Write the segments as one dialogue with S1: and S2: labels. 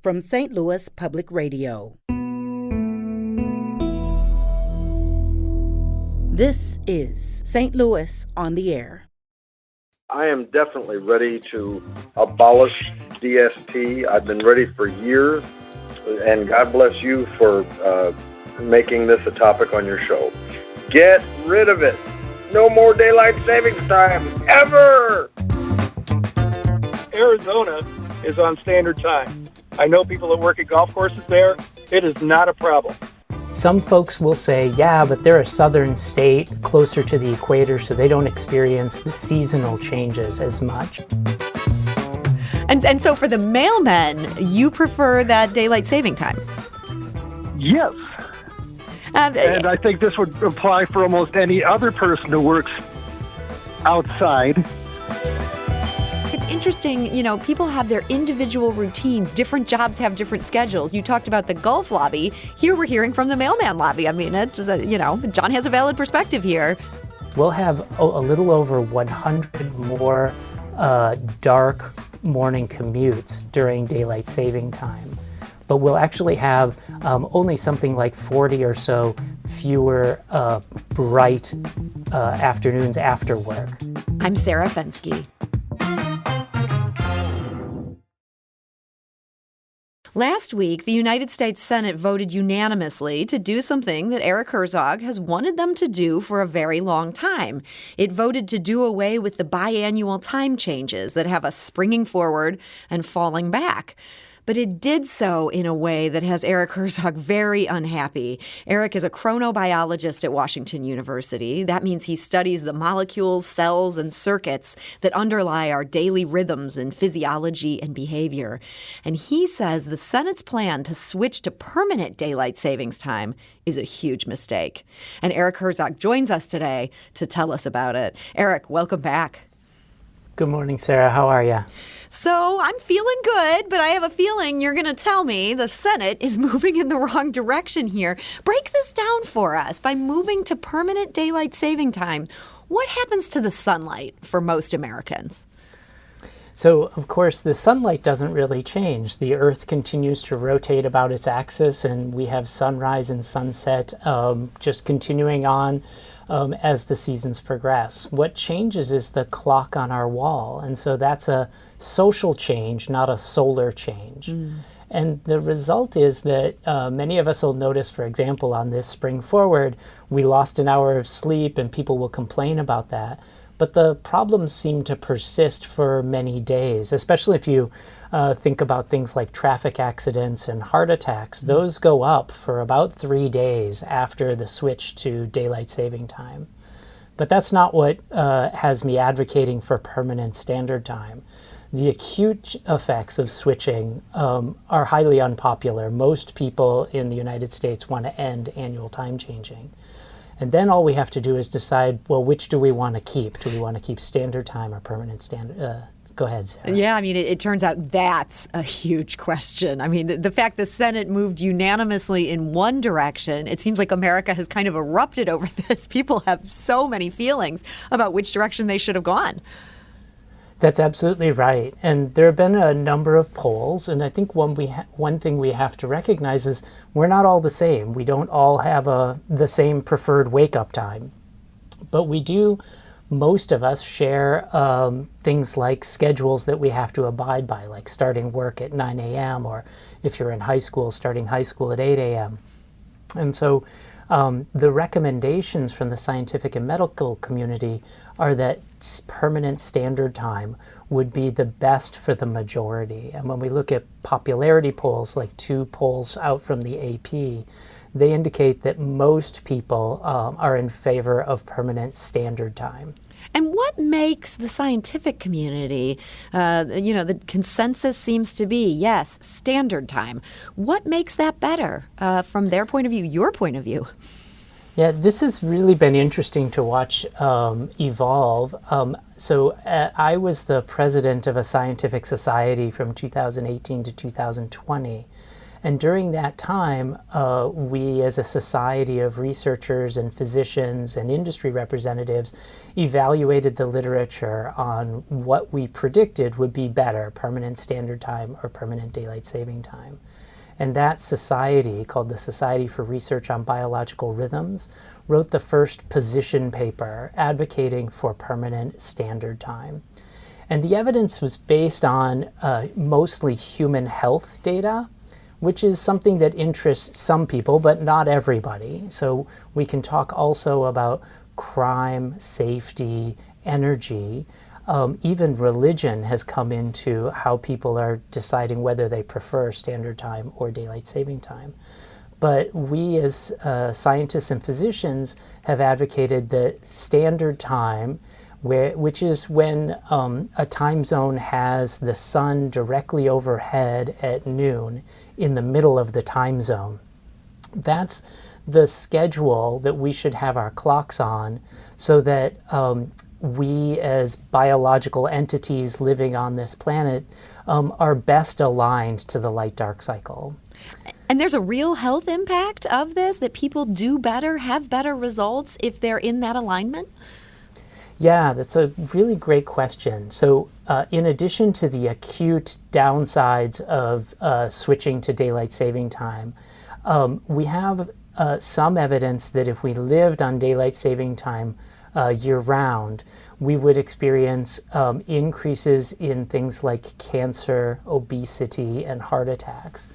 S1: from St. Louis Public Radio. This is St. Louis on the Air.
S2: I am definitely ready to abolish DST. I've been ready for years, and God bless you for making this a topic on your show. Get rid of it. No more daylight savings time, ever!
S3: Arizona is on standard time. I know people that work at golf courses there. It is not a problem.
S4: Some folks will say, yeah, but they're a southern state closer to the equator, so they don't experience the seasonal changes as much.
S5: And so for the mailmen, you prefer that daylight saving time?
S3: Yes. And I think this would apply for almost any other person who works outside.
S5: It's interesting, you know, people have their individual routines. Different jobs have different schedules. You talked about the golf lobby. Here we're hearing from the mailman lobby. I mean, John has a valid perspective here.
S4: We'll have a little over 100 more dark morning commutes during daylight saving time. But we'll actually have only something like 40 or so fewer bright afternoons after work.
S5: I'm Sarah Fensky. Last week, the United States Senate voted unanimously to do something that Erik Herzog has wanted them to do for a very long time. It voted to do away with the biannual time changes that have us springing forward and falling back. But it did so in a way that has Erik Herzog very unhappy. Erik is a chronobiologist at Washington University. That means he studies the molecules, cells, and circuits that underlie our daily rhythms in physiology and behavior. And he says the Senate's plan to switch to permanent daylight savings time is a huge mistake. And Erik Herzog joins us today to tell us about it. Erik, welcome back.
S4: Good morning, Sarah. How are you?
S5: So I'm feeling good, but I have a feeling you're going to tell me the Senate is moving in the wrong direction here. Break this down for us. By moving to permanent daylight saving time, what happens to the sunlight for most Americans?
S4: So, of course, the sunlight doesn't really change. The Earth continues to rotate about its axis, and we have sunrise and sunset just continuing on as the seasons progress. What changes is the clock on our wall, and so that's a social change, not a solar change. And the result is that many of us will notice, for example, on this spring forward, we lost an hour of sleep, and people will complain about that. But the problems seem to persist for many days, especially if you think about things like traffic accidents and heart attacks. Those go up for about 3 days after the switch to daylight saving time. But that's not what has me advocating for permanent standard time. The acute effects of switching are highly unpopular. Most people in the United States want to end annual time changing. And then all we have to do is decide, well, which do we want to keep? Do we want to keep standard time or permanent standard? Go ahead, Sarah.
S5: Yeah, I mean, it turns out that's a huge question. I mean, the fact the Senate moved unanimously in one direction, it seems like America has kind of erupted over this. People have so many feelings about which direction they should have gone.
S4: That's absolutely right. And there have been a number of polls, and I think one thing we have to recognize is we're not all the same. We don't all have the same preferred wake-up time. But we do, most of us share things like schedules that we have to abide by, like starting work at 9 a.m., or if you're in high school, starting high school at 8 a.m. And so the recommendations from the scientific and medical community are that permanent standard time would be the best for the majority. And when we look at popularity polls, like 2 polls out from the AP, they indicate that most people are in favor of permanent standard time.
S5: And what makes the scientific community, the consensus seems to be, yes, standard time. What makes that better from their point of view, your point of view?
S4: Yeah, this has really been interesting to watch evolve. I was the president of a scientific society from 2018 to 2020. And during that time, we as a society of researchers and physicians and industry representatives evaluated the literature on what we predicted would be better, permanent standard time or permanent daylight saving time. And that society, called the Society for Research on Biological Rhythms, wrote the first position paper advocating for permanent standard time. And the evidence was based on mostly human health data, which is something that interests some people, but not everybody. So we can talk also about crime, safety, energy. Even religion has come into how people are deciding whether they prefer standard time or daylight saving time. But we as scientists and physicians have advocated that standard time, which is when a time zone has the sun directly overhead at noon in the middle of the time zone. That's the schedule that we should have our clocks on, so that we as biological entities living on this planet are best aligned to the light-dark cycle.
S5: And there's a real health impact of this, that people do better, have better results if they're in that alignment?
S4: Yeah, that's a really great question. So in addition to the acute downsides of switching to daylight saving time, we have some evidence that if we lived on daylight saving time year-round, we would experience increases in things like cancer, obesity, and heart attacks.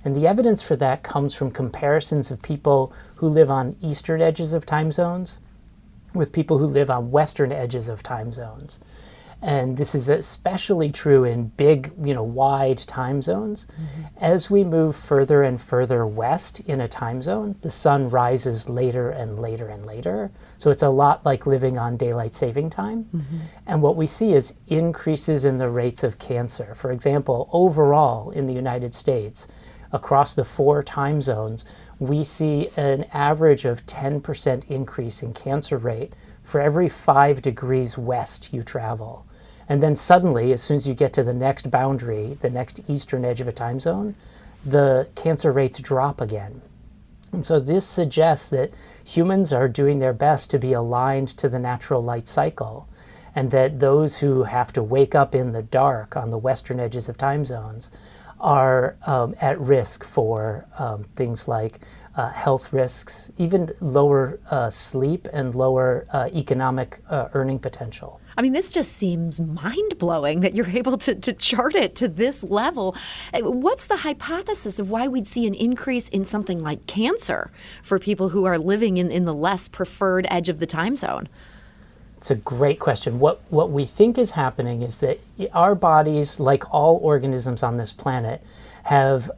S4: And the evidence for that comes from comparisons of people who live on eastern edges of time zones with people who live on western edges of time zones. And this is especially true in big, wide time zones. Mm-hmm. As we move further and further west in a time zone, the sun rises later and later and later. So it's a lot like living on daylight saving time. Mm-hmm. And what we see is increases in the rates of cancer. For example, overall in the United States, across the 4 time zones, we see an average of 10% increase in cancer rate for every 5 degrees west you travel. And then suddenly, as soon as you get to the next boundary, the next eastern edge of a time zone, the cancer rates drop again. And so this suggests that humans are doing their best to be aligned to the natural light cycle, and that those who have to wake up in the dark on the western edges of time zones are at risk for things like health risks, even lower sleep and lower economic earning potential.
S5: I mean, this just seems mind-blowing that you're able to chart it to this level. What's the hypothesis of why we'd see an increase in something like cancer for people who are living in the less preferred edge of the time zone?
S4: It's a great question. What we think is happening is that our bodies, like all organisms on this planet, have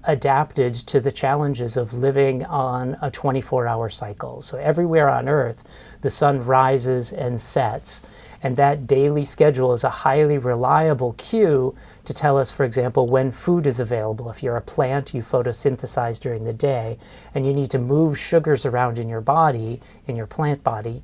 S4: adapted to the challenges of living on a 24-hour cycle. So everywhere on Earth, the sun rises and sets, and that daily schedule is a highly reliable cue to tell us, for example, when food is available. If you're a plant, you photosynthesize during the day, and you need to move sugars around in your body, in your plant body,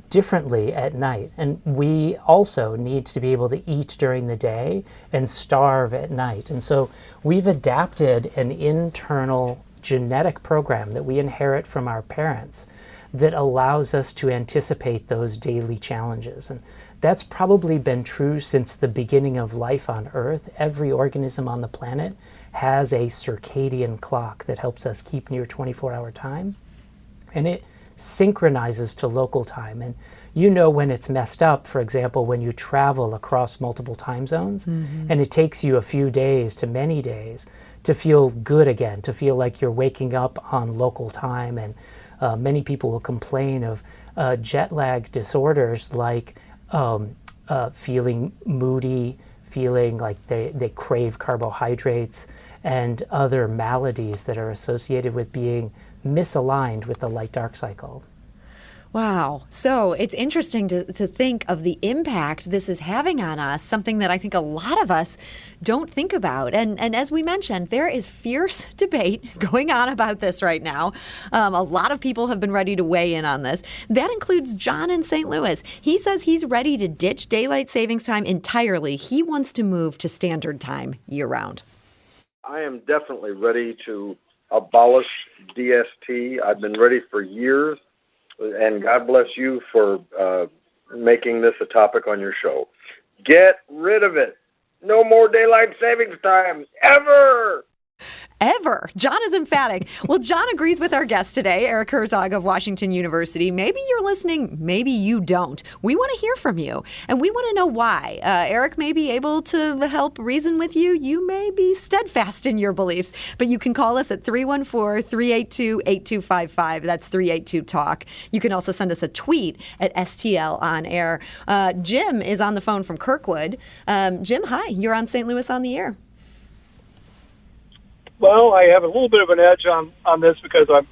S4: differently at night. And we also need to be able to eat during the day and starve at night. And so we've adapted an internal genetic program that we inherit from our parents that allows us to anticipate those daily challenges. And that's probably been true since the beginning of life on Earth. Every organism on the planet has a circadian clock that helps us keep near 24-hour time. And it synchronizes to local time. And you know when it's messed up, for example, when you travel across multiple time zones, mm-hmm. and it takes you a few days to many days to feel good again, to feel like you're waking up on local time. And many people will complain of jet lag disorders like feeling moody, feeling like they crave carbohydrates, and other maladies that are associated with being misaligned with the light-dark cycle.
S5: Wow. So it's interesting to think of the impact this is having on us, something that I think a lot of us don't think about. And as we mentioned, there is fierce debate going on about this right now. A lot of people have been ready to weigh in on this. That includes John in St. Louis. He says he's ready to ditch daylight savings time entirely. He wants to move to standard time year-round.
S2: I am definitely ready to abolish DST. I've been ready for years, and God bless you for making this a topic on your show. Get rid of it. No more daylight savings time, ever!
S5: Ever. John is emphatic. Well, John agrees with our guest today, Erik Herzog of Washington University. Maybe you're listening, maybe you don't. We want to hear from you, and we want to know why. Erik may be able to help reason with you. You may be steadfast in your beliefs, but you can call us at 314-382-8255. That's 382-TALK. You can also send us a tweet at STL on air. Jim is on the phone from Kirkwood. Jim, hi. You're on St. Louis on the Air.
S3: Well, I have a little bit of an edge on this because I'm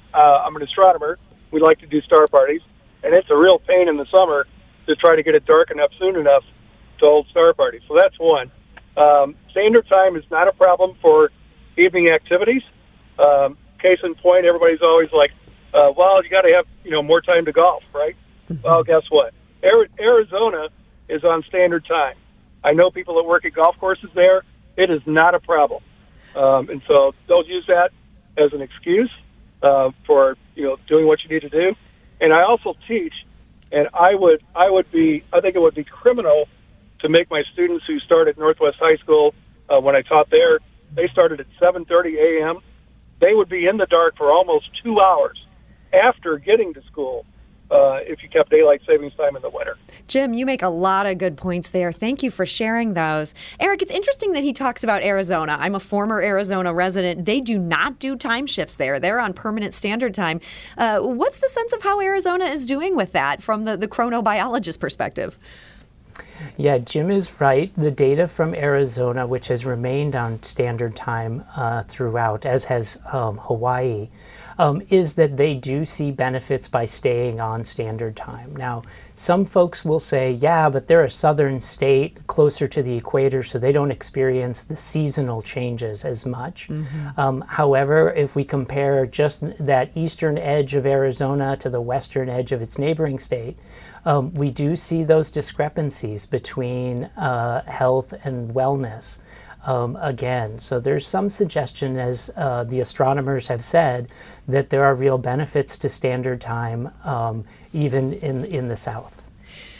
S3: an astronomer. We like to do star parties, and it's a real pain in the summer to try to get it dark enough soon enough to hold star parties. So that's one. Standard time is not a problem for evening activities. Case in point, everybody's always like, well, you got to have more time to golf, right? Well, guess what? Arizona is on standard time. I know people that work at golf courses there. It is not a problem. And so don't use that as an excuse for doing what you need to do. And I also teach, and I think it would be criminal to make my students who start at Northwest High School when I taught there. They started at 7:30 a.m. They would be in the dark for almost 2 hours after getting to school. If you kept daylight savings time in the winter.
S5: Jim, you make a lot of good points there. Thank you for sharing those. Erik, it's interesting that he talks about Arizona. I'm a former Arizona resident. They do not do time shifts there. They're on permanent standard time. What's the sense of how Arizona is doing with that from the chronobiologist perspective?
S4: Yeah, Jim is right. The data from Arizona, which has remained on standard time throughout, as has Hawaii, is that they do see benefits by staying on standard time. Now, some folks will say, yeah, but they're a southern state closer to the equator, so they don't experience the seasonal changes as much. However, if we compare just that eastern edge of Arizona to the western edge of its neighboring state, we do see those discrepancies between health and wellness. Again, so there's some suggestion, as the astronomers have said, that there are real benefits to standard time, even in the South.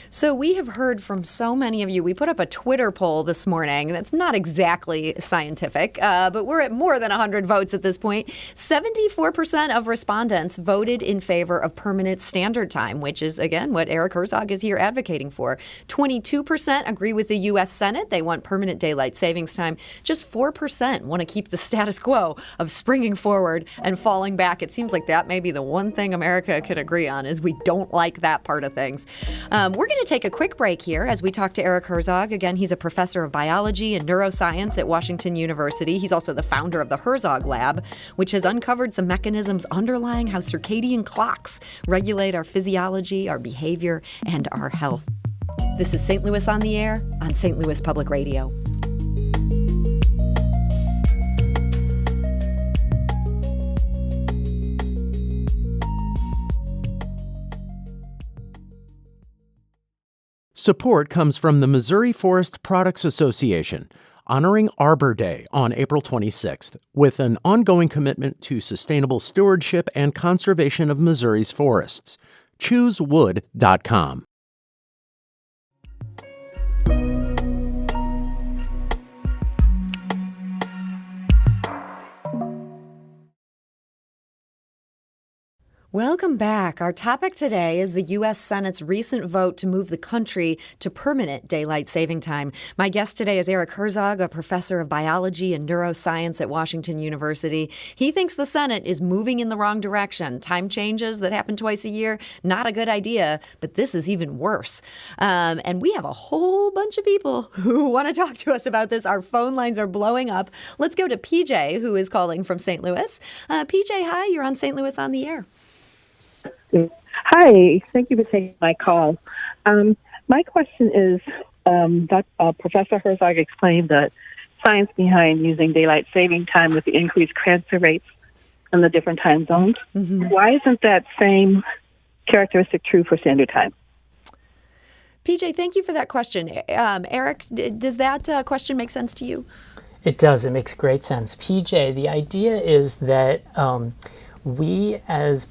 S5: So we have heard from so many of you. We put up a Twitter poll this morning that's not exactly scientific, but we're at more than 100 votes at this point. 74% of respondents voted in favor of permanent standard time, which is, again, what Erik Herzog is here advocating for. 22% agree with the U.S. Senate. They want permanent daylight savings time. Just 4% want to keep the status quo of springing forward and falling back. It seems like that may be the one thing America could agree on, is we don't like that part of things. We're going to take a quick break here as we talk to Erik Herzog. Again, he's a professor of biology and neuroscience at Washington University. He's also the founder of the Herzog Lab, which has uncovered some mechanisms underlying how circadian clocks regulate our physiology, our behavior, and our health. This is St. Louis on the Air on St. Louis Public Radio.
S6: Support comes from the Missouri Forest Products Association, honoring Arbor Day on April 26th, with an ongoing commitment to sustainable stewardship and conservation of Missouri's forests. ChooseWood.com.
S5: Welcome back. Our topic today is the U.S. Senate's recent vote to move the country to permanent daylight saving time. My guest today is Erik Herzog, a professor of biology and neuroscience at Washington University. He thinks the Senate is moving in the wrong direction. Time changes that happen twice a year, not a good idea, but this is even worse. And we have a whole bunch of people who want to talk to us about this. Our phone lines are blowing up. Let's go to PJ, who is calling from St. Louis. PJ, hi, you're on St. Louis on the Air.
S7: Hi, thank you for taking my call. My question is, Professor Herzog explained the science behind using daylight saving time with the increased cancer rates in the different time zones. Mm-hmm. Why isn't that same characteristic true for standard time?
S5: PJ, thank you for that question. Erik, does that question make sense to you?
S4: It does. It makes great sense. PJ, the idea is that we as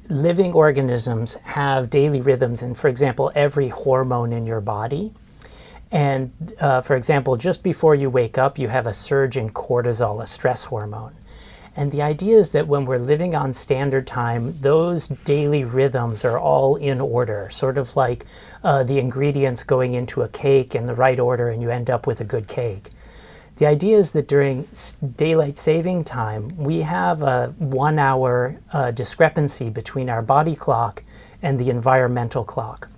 S4: living organisms have daily rhythms, and for example, every hormone in your body. And for example, just before you wake up, you have a surge in cortisol, a stress hormone. And the idea is that when we're living on standard time, those daily rhythms are all in order, sort of like the ingredients going into a cake in the right order, and you end up with a good cake. The idea is that during daylight saving time, we have a 1 hour discrepancy between our body clock and the environmental clock.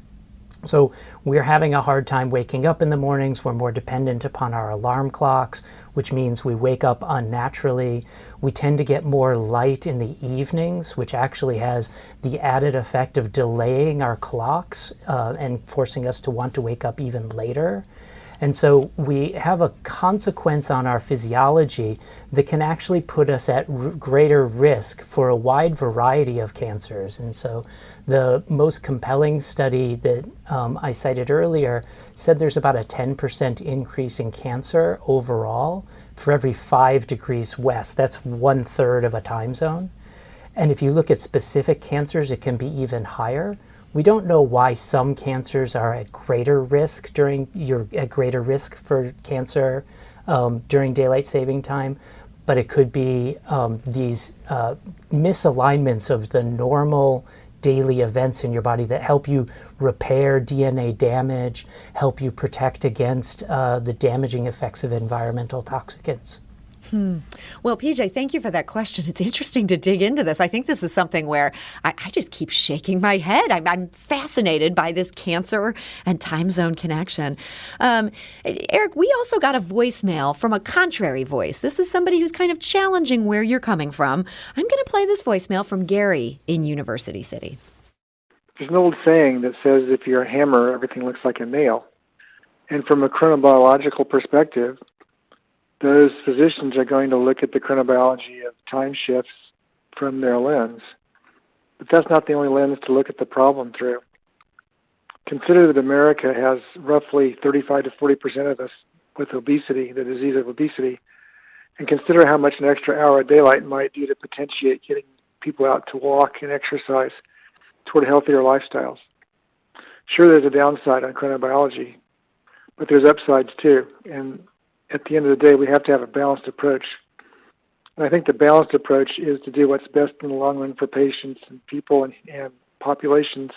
S4: So we're having a hard time waking up in the mornings. We're more dependent upon our alarm clocks, which means we wake up unnaturally. We tend to get more light in the evenings, which actually has the added effect of delaying our clocks and forcing us to want to wake up even later. And so we have a consequence on our physiology that can actually put us at greater risk for a wide variety of cancers. And so the most compelling study that I cited earlier said there's about a 10% increase in cancer overall for every 5 degrees west. That's 1/3 of a time zone. And if you look at specific cancers, it can be even higher. We don't know why some cancers are at greater risk for cancer during daylight saving time, but it could be these misalignments of the normal daily events in your body that help you repair DNA damage, help you protect against the damaging effects of environmental toxicants.
S5: Well, PJ, thank you for that question. It's interesting to dig into this. I think this is something where I just keep shaking my head. I'm fascinated by this cancer and time zone connection. Erik, we also got a voicemail from a contrary voice. This is somebody who's kind of challenging where you're coming from. I'm going to play this voicemail from Gary in University City.
S8: There's an old saying that says if you're a hammer, everything looks like a nail. And from a chronobiological perspective, those physicians are going to look at the chronobiology of time shifts from their lens. But that's not the only lens to look at the problem through. Consider that America has roughly 35 to 40% of us with obesity, the disease of obesity, and consider how much an extra hour of daylight might do to potentiate getting people out to walk and exercise toward healthier lifestyles. Sure, there's a downside on chronobiology, but there's upsides too. And at the end of the day, we have to have a balanced approach. And I think the balanced approach is to do what's best in the long run for patients and people and populations,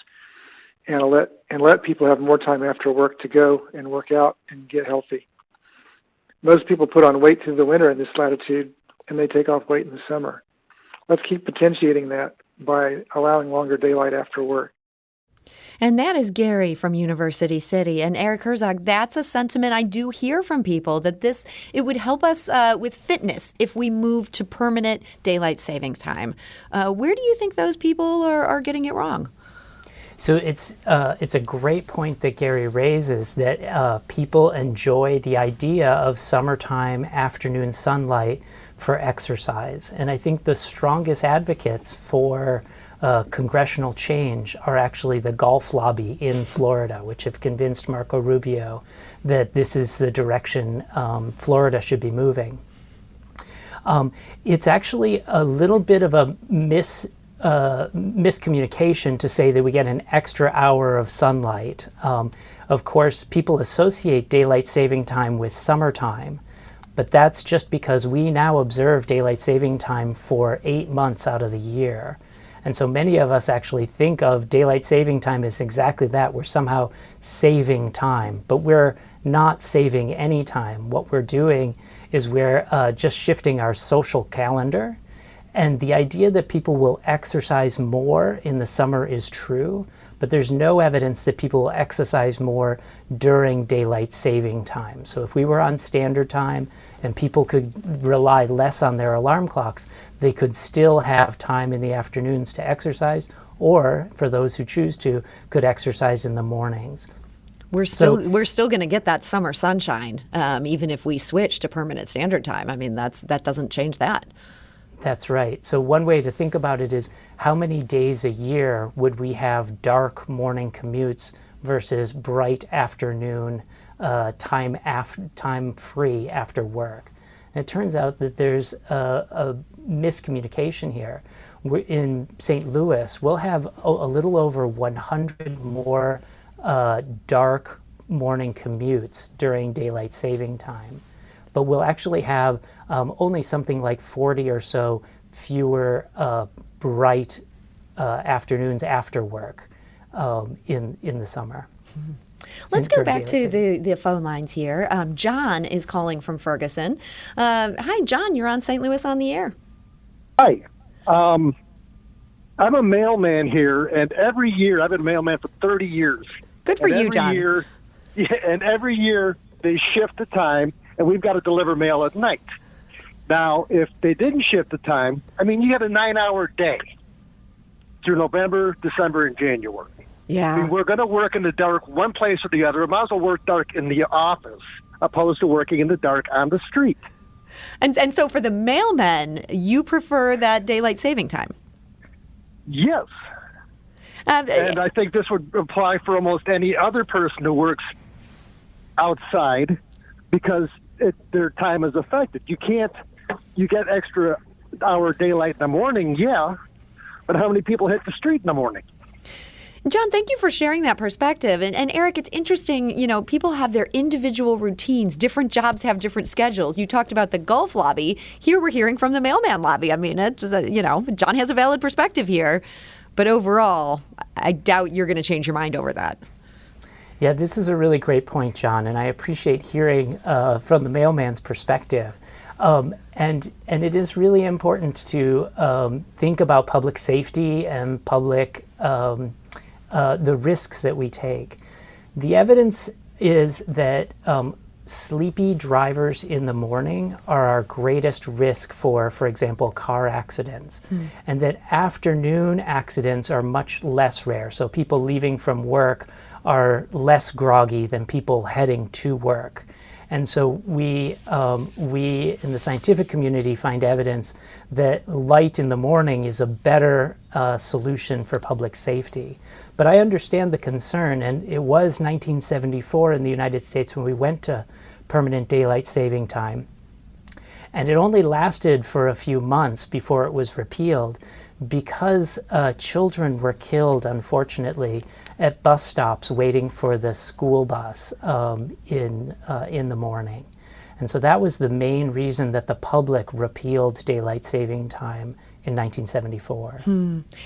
S8: and let people have more time after work to go and work out and get healthy. Most people put on weight through the winter in this latitude, and they take off weight in the summer. Let's keep potentiating that by allowing longer daylight after work.
S5: And that is Gary from University City. And Erik Herzog, that's a sentiment I do hear from people, that it would help us with fitness if we move to permanent daylight savings time. Where do you think those people are getting it wrong?
S4: So it's a great point that Gary raises, that people enjoy the idea of summertime afternoon sunlight for exercise. And I think the strongest advocates for congressional change are actually the golf lobby in Florida, which have convinced Marco Rubio that this is the direction Florida should be moving. It's actually a little bit of a miscommunication to say that we get an extra hour of sunlight. Of course, people associate daylight saving time with summertime, but that's just because we now observe daylight saving time for 8 months out of the year. And so many of us actually think of daylight saving time as exactly that. We're somehow saving time, but we're not saving any time. What we're doing is we're just shifting our social calendar. And the idea that people will exercise more in the summer is true, but there's no evidence that people will exercise more during daylight saving time. So if we were on standard time and people could rely less on their alarm clocks, they could still have time in the afternoons to exercise, or for those who choose to, could exercise in the mornings.
S5: We're still going to get that summer sunshine, even if we switch to permanent standard time. I mean, that doesn't change that.
S4: That's right. So one way to think about it is, how many days a year would we have dark morning commutes versus bright afternoon time free after work. And it turns out that there's a miscommunication here. In St. Louis, we'll have a little over 100 more dark morning commutes during daylight saving time, but we'll actually have only something like 40 or so fewer bright afternoons after work in the summer.
S5: Let's go back to the phone lines here. John is calling from Ferguson. Hi, John. You're on St. Louis on the Air.
S9: Hi. I'm a mailman here, and every year, I've been a mailman for 30 years.
S5: Good for you, John.
S9: And every year, they shift the time, and we've got to deliver mail at night. Now, if they didn't shift the time, I mean, you had a 9-hour day through November, December, and January.
S5: Yeah.
S9: I mean, we're going to work in the dark one place or the other. We might as well work dark in the office opposed to working in the dark on the street.
S5: And so for the mailmen, you prefer that daylight saving time?
S9: Yes. And I think this would apply for almost any other person who works outside because their time is affected. You get extra hour daylight in the morning, yeah, but how many people hit the street in the morning?
S5: John, thank you for sharing that perspective. And Eric, it's interesting, people have their individual routines. Different jobs have different schedules. You talked about the golf lobby. Here we're hearing from the mailman lobby. I mean, John has a valid perspective here. But overall, I doubt you're going to change your mind over that.
S4: Yeah, this is a really great point, John, and I appreciate hearing from the mailman's perspective. And it is really important to think about public safety and public the risks that we take. The evidence is that sleepy drivers in the morning are our greatest risk for example, car accidents, and that afternoon accidents are much less rare. So people leaving from work are less groggy than people heading to work. And so we in the scientific community find evidence that light in the morning is a better solution for public safety. But I understand the concern, and it was 1974 in the United States when we went to permanent daylight saving time. And it only lasted for a few months before it was repealed because children were killed, unfortunately, at bus stops waiting for the school bus in the morning. And so that was the main reason that the public repealed daylight saving time in 1974.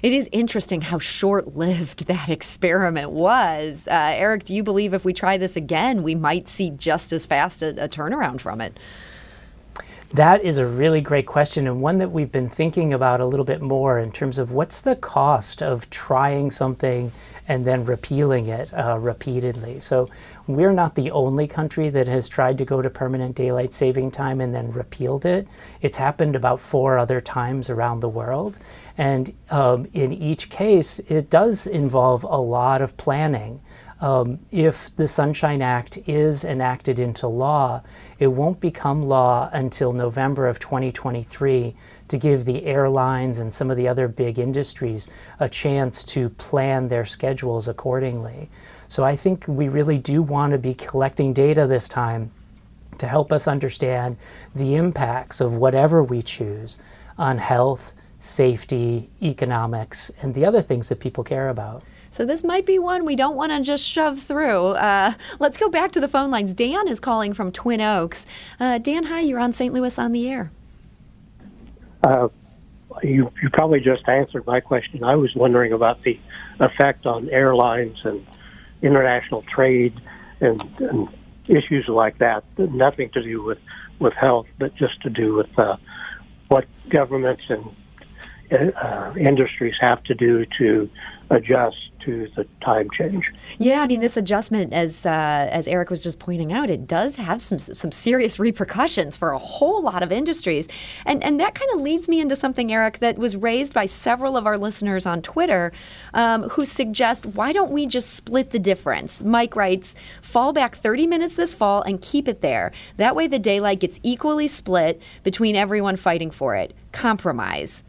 S5: It is interesting how short-lived that experiment was. Eric, do you believe if we try this again, we might see just as fast a turnaround from it?
S4: That is a really great question, and one that we've been thinking about a little bit more in terms of what's the cost of trying something and then repealing it repeatedly. So we're not the only country that has tried to go to permanent daylight saving time and then repealed it. It's happened about 4 other times around the world. And in each case, it does involve a lot of planning. If the Sunshine Act is enacted into law, it won't become law until November of 2023 to give the airlines and some of the other big industries a chance to plan their schedules accordingly. So I think we really do want to be collecting data this time to help us understand the impacts of whatever we choose on health, safety, economics, and the other things that people care about.
S5: So this might be one we don't want to just shove through. Let's go back to the phone lines. Dan is calling from Twin Oaks. Dan, hi, you're on St. Louis on the Air.
S10: You probably just answered my question. I was wondering about the effect on airlines and international trade and issues like that. Nothing to do with health, but just to do with what governments and industries have to do to adjust to the time change.
S5: Yeah, I mean, this adjustment, as Eric was just pointing out, it does have some serious repercussions for a whole lot of industries. And that kind of leads me into something, Eric, that was raised by several of our listeners on Twitter who suggest, why don't we just split the difference? Mike writes, fall back 30 minutes this fall and keep it there. That way the daylight gets equally split between everyone fighting for it. Compromise.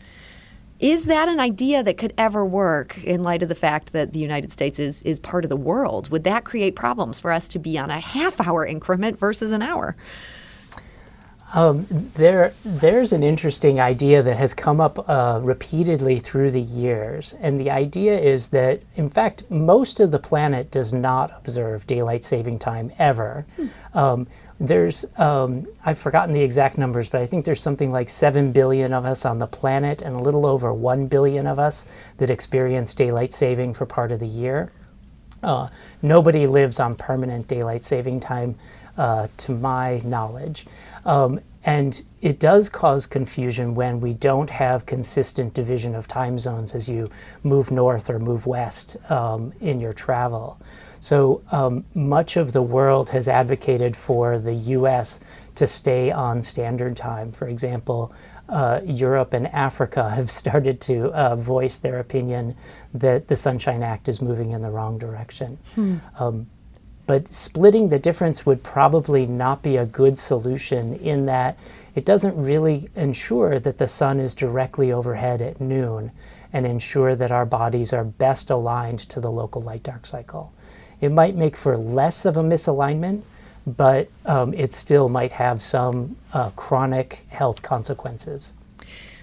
S5: Is that an idea that could ever work in light of the fact that the United States is part of the world? Would that create problems for us to be on a half-hour increment versus an hour?
S4: There's an interesting idea that has come up repeatedly through the years. And the idea is that, in fact, most of the planet does not observe daylight saving time ever. I've forgotten the exact numbers, but I think there's something like 7 billion of us on the planet and a little over 1 billion of us that experience daylight saving for part of the year. Nobody lives on permanent daylight saving time, to my knowledge. And it does cause confusion when we don't have consistent division of time zones as you move north or move west in your travel. So much of the world has advocated for the U.S. to stay on standard time. For example, Europe and Africa have started to voice their opinion that the Sunshine Act is moving in the wrong direction. But splitting the difference would probably not be a good solution in that it doesn't really ensure that the sun is directly overhead at noon and ensure that our bodies are best aligned to the local light-dark cycle. It might make for less of a misalignment, but it still might have some chronic health consequences.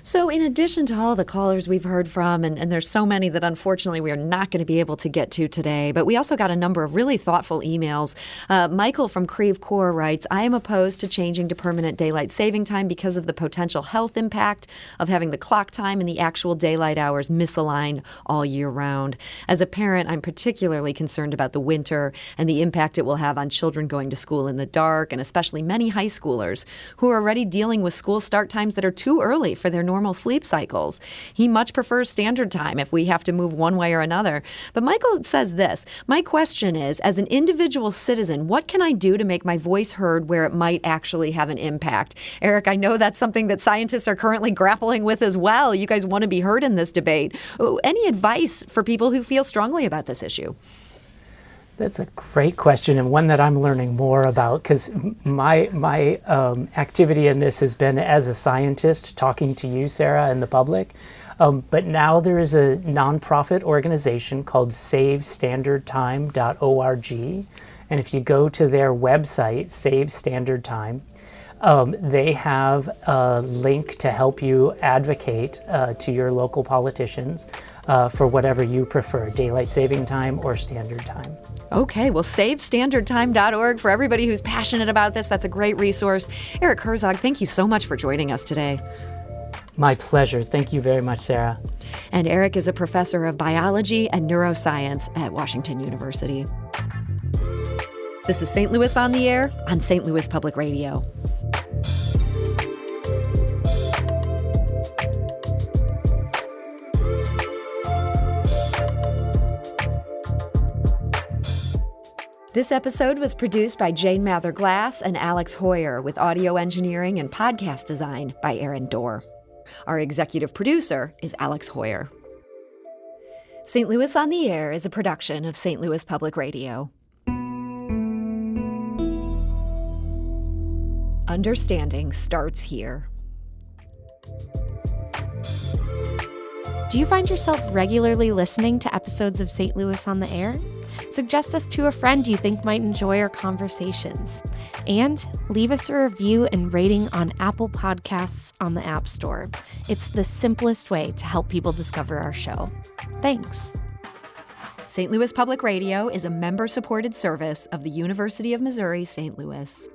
S5: So in addition to all the callers we've heard from, and there's so many that unfortunately we are not going to be able to get to today, but we also got a number of really thoughtful emails. Michael from Creve Coeur writes, I am opposed to changing to permanent daylight saving time because of the potential health impact of having the clock time and the actual daylight hours misaligned all year round. As a parent, I'm particularly concerned about the winter and the impact it will have on children going to school in the dark, and especially many high schoolers who are already dealing with school start times that are too early for their normal sleep cycles. He much prefers standard time if we have to move one way or another. But Michael says this, my question is, as an individual citizen, what can I do to make my voice heard where it might actually have an impact? Erik, I know that's something that scientists are currently grappling with as well. You guys want to be heard in this debate. Any advice for people who feel strongly about this issue?
S4: That's a great question, and one that I'm learning more about, because my activity in this has been as a scientist talking to you, Sarah, and the public. But now there is a nonprofit organization called SaveStandardTime.org, and if you go to their website, Save Standard Time, they have a link to help you advocate to your local politicians for whatever you prefer, daylight saving time or standard time.
S5: Okay, well, SaveStandardTime.org for everybody who's passionate about this. That's a great resource. Erik Herzog, thank you so much for joining us today.
S4: My pleasure. Thank you very much, Sarah.
S5: And Erik is a professor of biology and neuroscience at Washington University. This is St. Louis on the Air on St. Louis Public Radio. This episode was produced by Jane Mather-Glass and Alex Hoyer, with audio engineering and podcast design by Aaron Dorr. Our executive producer is Alex Hoyer. St. Louis on the Air is a production of St. Louis Public Radio. Understanding starts here.
S11: Do you find yourself regularly listening to episodes of St. Louis on the Air? Suggest us to a friend you think might enjoy our conversations. And leave us a review and rating on Apple Podcasts on the App Store. It's the simplest way to help people discover our show. Thanks.
S5: St. Louis Public Radio is a member-supported service of the University of Missouri, St. Louis.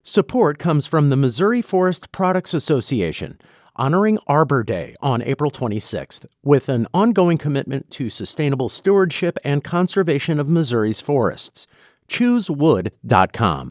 S6: Support comes from the Missouri Forest Products Association, honoring Arbor Day on April 26th, with an ongoing commitment to sustainable stewardship and conservation of Missouri's forests. ChooseWood.com.